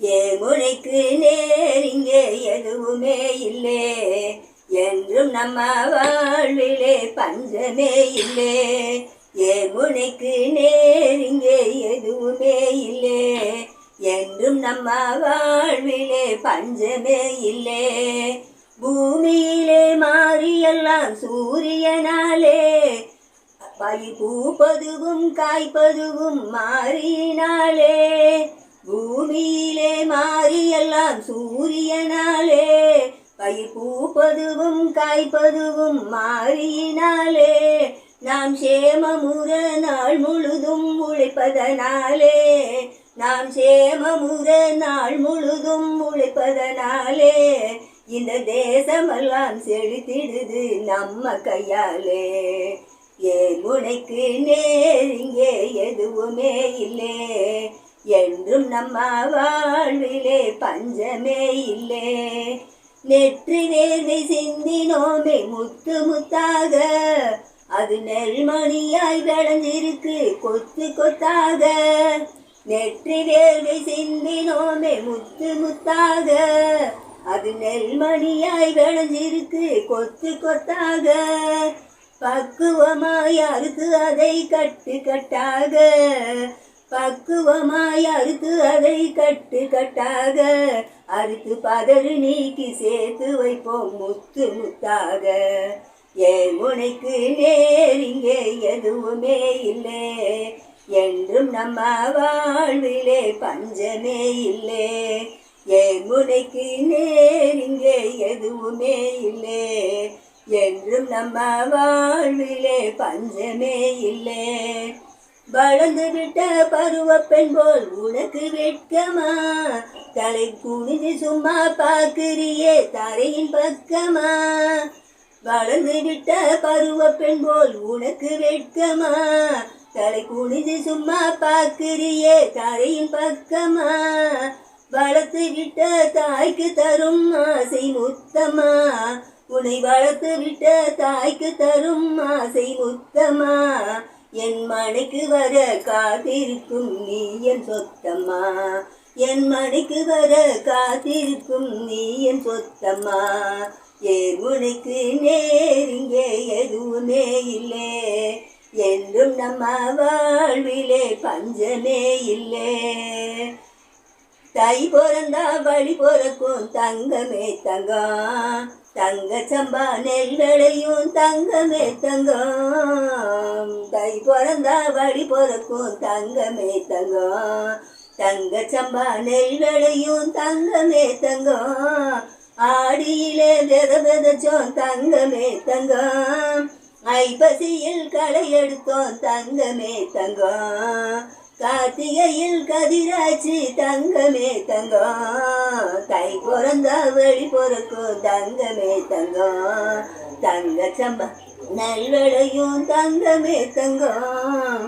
ஏமுனைக்கு நேரிங்கே எதுவுமே இல்லே, என்றும் நம்ம வாழ்விலே பஞ்சமே இல்லே. ஏமுனைக்கு நேரிங்கே எதுவுமே இல்லே, என்றும் நம்ம வாழ்விலே பஞ்சமே இல்லே. பூமியிலே மாறியெல்லாம் சூரியனாலே, பயிர் பூப்பதுவும் காய்ப்பதுவும் மாறினாலே. பூமியிலே மாறியெல்லாம் சூரியனாலே, பயிர் பூப்பதுவும் காய்ப்பதுவும் மாறினாலே. நாம் சேமமுற நாள் முழுதும் உழைப்பதனாலே, நாம் சேமமுற நாள் முழுதும் உழைப்பதனாலே, இந்த தேசமெல்லாம் செழித்திடுது நம்ம கையாலே. ஏமுனைக்கு நேரிங்கே எதுவுமே இல்லே, என்றும் நம்ம வாழ்விலே பஞ்சமே இல்லே. நெற்றி வேர்வை சிந்தினோமே முத்து முத்தாக, அது நெல்மணியாய் விளைஞ்சிருக்கு கொத்து கொத்தாக. நெற்றி வேர்வை சிந்தினோமே முத்து முத்தாக, அது நெல்மணியாய் விளைஞ்சிருக்கு கொத்து கொத்தாக. பக்குவமாய் அறுத்து அதை கட்டு கட்டாக, பக்குவமாய் அறுத்து அதை கட்டு கட்டாக. அறுத்து பதறு நீக்கி சேர்த்து வைப்போம் முத்து முத்தாக. ஏமுனைக்கு நேரிங்கே எதுவுமே இல்லை, என்றும் நம்ம வாழ்விலே பஞ்சமே இல்லை. ஏமுனைக்கு நேரிங்கே எதுவுமே இல்லை, என்றும் நம்ம வாழ்விலே பஞ்சமே இல்லை. வளர்ந்து விட்ட பருவ பெண் போல் உனக்கு வெட்கமா, தலை குனிஞ்சு சும்மா பார்க்கிறியே தரையின் பக்கமா. வளர்ந்து விட்ட பருவ பெண் போல் உனக்கு வெட்கமா, தலை குனிஞ்சு சும்மா பார்க்கிறியே தரையின் பக்கமா. வளர்த்து விட்ட தாய்க்கு தரும் ஆசை முத்தமா, உன்னை வளர்த்து விட்ட தாய்க்கு தரும் ஆசை முத்தமா. என் மனைக்கு வர காத்திருக்கும் நீ என் சொத்தம்மா, என் மனைக்கு வர காத்திருக்கும் நீ என் சொத்தம்மா. ஏமுனைக்கு நேரிங்கே எதுவுமே இல்லை, என்றும் நம்ம வாழ்விலே பஞ்சமே இல்லை. தை பிறந்தா வழி பிறக்கும் தங்கமே தங்கம், தங்க சம்பா நெல் விளையும் தங்கமே தங்கம். தை பிறந்தா வழி பிறக்கும் தங்கமே தங்கம், தங்க சம்பா நெல் விளையும் தங்கமே தங்கம். ஆடியிலே வித விதைச்சோம் தங்கமே தங்கம், ஐப்பசியில் களை எடுத்தோம் தங்கமே தங்கம். கார்த்திகையில் கதிராச்சு தங்கமே தங்கம், தை பிறந்தா வழி பிறக்கும் தங்கமே தங்கம். தங்க சம்பா நல்வளையும் தங்கமே தங்கம்.